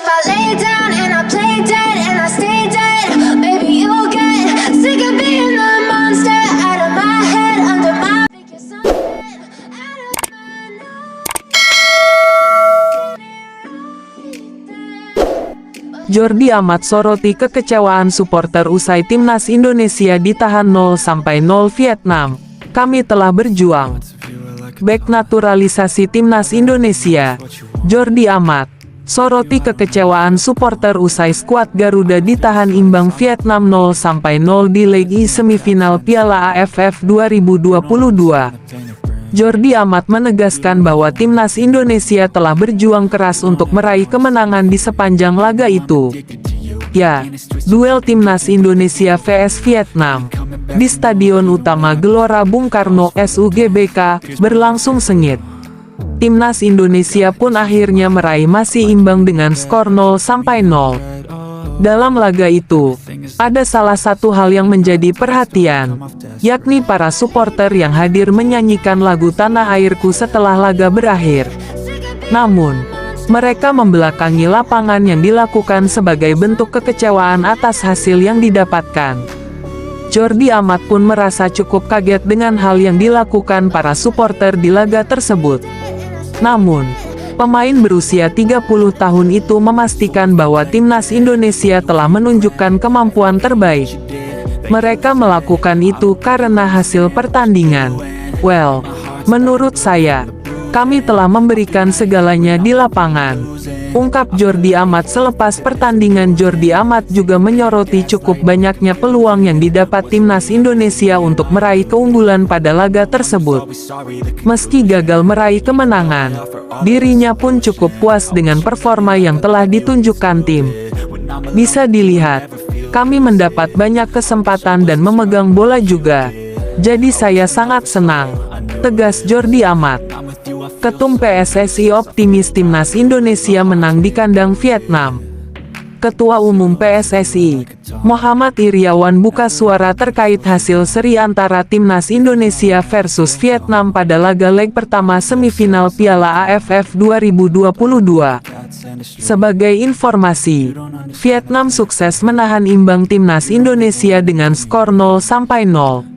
if I lay down and I play dead and I stay dead, maybe you'll get sick of being the monster out of my head, under my think you're something out of my nose. Jordi Amat soroti kekecewaan supporter usai timnas Indonesia ditahan 0-0 Vietnam. Kami telah berjuang. Bek naturalisasi timnas Indonesia, Jordi Amat, soroti kekecewaan supporter usai skuad Garuda ditahan imbang Vietnam 0-0 di leg I semifinal Piala AFF 2022. Jordi Amat menegaskan bahwa timnas Indonesia telah berjuang keras untuk meraih kemenangan di sepanjang laga itu. Ya, duel timnas Indonesia vs Vietnam di Stadion Utama Gelora Bung Karno SUGBK berlangsung sengit. Timnas Indonesia pun akhirnya meraih masih imbang dengan skor 0-0. Dalam laga itu, ada salah satu hal yang menjadi perhatian, yakni para supporter yang hadir menyanyikan lagu Tanah Airku setelah laga berakhir. Namun, mereka membelakangi lapangan yang dilakukan sebagai bentuk kekecewaan atas hasil yang didapatkan. Jordi Amat pun merasa cukup kaget dengan hal yang dilakukan para supporter di laga tersebut. Namun, pemain berusia 30 tahun itu memastikan bahwa timnas Indonesia telah menunjukkan kemampuan terbaik. Mereka melakukan itu karena hasil pertandingan. Well, menurut saya, kami telah memberikan segalanya di lapangan, ungkap Jordi Amat. Selepas pertandingan, Jordi Amat juga menyoroti cukup banyaknya peluang yang didapat timnas Indonesia untuk meraih keunggulan pada laga tersebut. Meski gagal meraih kemenangan, dirinya pun cukup puas dengan performa yang telah ditunjukkan tim. Bisa dilihat, kami mendapat banyak kesempatan dan memegang bola juga. Jadi saya sangat senang, tegas Jordi Amat. Ketum PSSI optimis timnas Indonesia menang di kandang Vietnam. Ketua Umum PSSI, Muhammad Iryawan buka suara terkait hasil seri antara timnas Indonesia versus Vietnam pada laga leg pertama semifinal Piala AFF 2022. Sebagai informasi, Vietnam sukses menahan imbang timnas Indonesia dengan skor 0-0.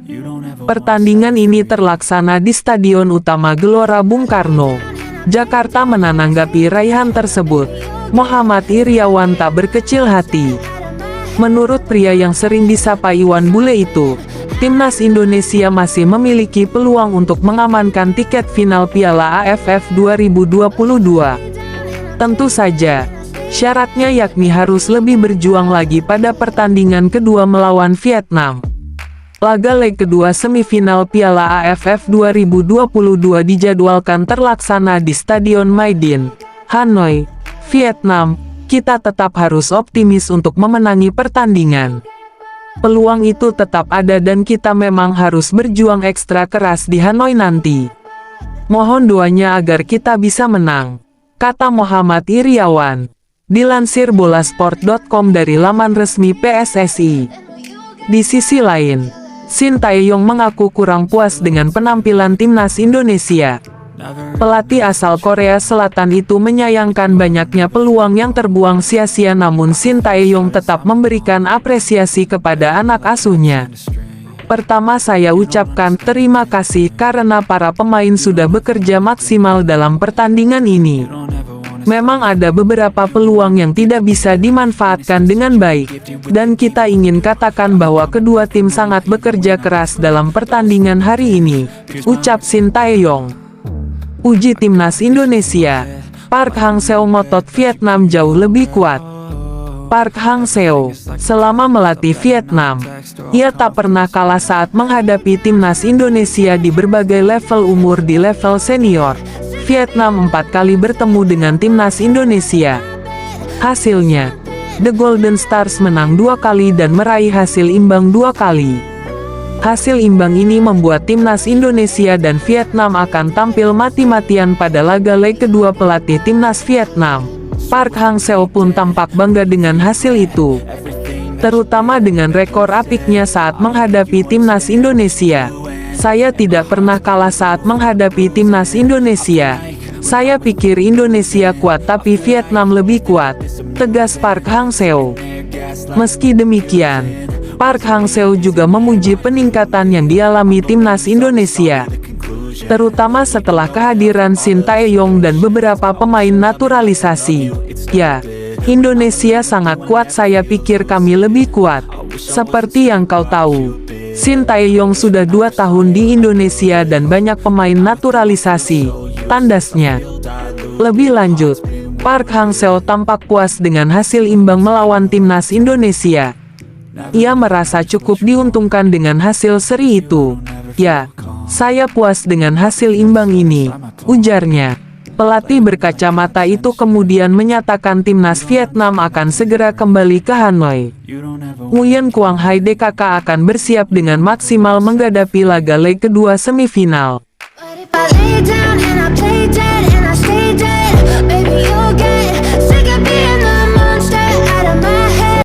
Pertandingan ini terlaksana di Stadion Utama Gelora Bung Karno, Jakarta. Menanggapi raihan tersebut, Muhammad Iryawan tak berkecil hati. Menurut pria yang sering disapa Iwan Bule itu, timnas Indonesia masih memiliki peluang untuk mengamankan tiket final Piala AFF 2022. Tentu saja, syaratnya yakni harus lebih berjuang lagi pada pertandingan kedua melawan Vietnam. Laga leg kedua semifinal Piala AFF 2022 dijadwalkan terlaksana di Stadion Maidin, Hanoi, Vietnam. Kita tetap harus optimis untuk memenangi pertandingan. Peluang itu tetap ada dan kita memang harus berjuang ekstra keras di Hanoi nanti. Mohon doanya agar kita bisa menang, kata Muhammad Iryawan. Dilansir bolasport.com dari laman resmi PSSI. Di sisi lain, Shin Tae-yong mengaku kurang puas dengan penampilan timnas Indonesia. Pelatih asal Korea Selatan itu menyayangkan banyaknya peluang yang terbuang sia-sia, namun Shin Tae-yong tetap memberikan apresiasi kepada anak asuhnya. Pertama, saya ucapkan terima kasih karena para pemain sudah bekerja maksimal dalam pertandingan ini. Memang ada beberapa peluang yang tidak bisa dimanfaatkan dengan baik, dan kita ingin katakan bahwa kedua tim sangat bekerja keras dalam pertandingan hari ini, ucap Shin Tae-yong. Uji timnas Indonesia, Park Hang-seo ngotot Vietnam jauh lebih kuat. Park Hang-seo, selama melatih Vietnam, ia tak pernah kalah saat menghadapi timnas Indonesia di berbagai level umur. Di level senior, Vietnam 4 kali bertemu dengan timnas Indonesia. Hasilnya, The Golden Stars menang 2 kali dan meraih hasil imbang 2 kali. Hasil imbang ini membuat timnas Indonesia dan Vietnam akan tampil mati-matian pada laga leg kedua. Pelatih timnas Vietnam, Park Hang-seo pun tampak bangga dengan hasil itu, terutama dengan rekor apiknya saat menghadapi timnas Indonesia. Saya tidak pernah kalah saat menghadapi timnas Indonesia. Saya pikir Indonesia kuat tapi Vietnam lebih kuat, tegas Park Hang-seo. Meski demikian, Park Hang-seo juga memuji peningkatan yang dialami timnas Indonesia, terutama setelah kehadiran Shin Tae-yong dan beberapa pemain naturalisasi. Ya, Indonesia sangat kuat, saya pikir kami lebih kuat. Seperti yang kau tahu, Shin Tae-yong sudah 2 tahun di Indonesia dan banyak pemain naturalisasi, tandasnya. Lebih lanjut, Park Hang-seo tampak puas dengan hasil imbang melawan timnas Indonesia. Ia merasa cukup diuntungkan dengan hasil seri itu. Ya, saya puas dengan hasil imbang ini, ujarnya. Pelatih berkacamata itu kemudian menyatakan timnas Vietnam akan segera kembali ke Hanoi. Nguyen Quang Hai DKK akan bersiap dengan maksimal menghadapi laga leg kedua semifinal. But if I lay down and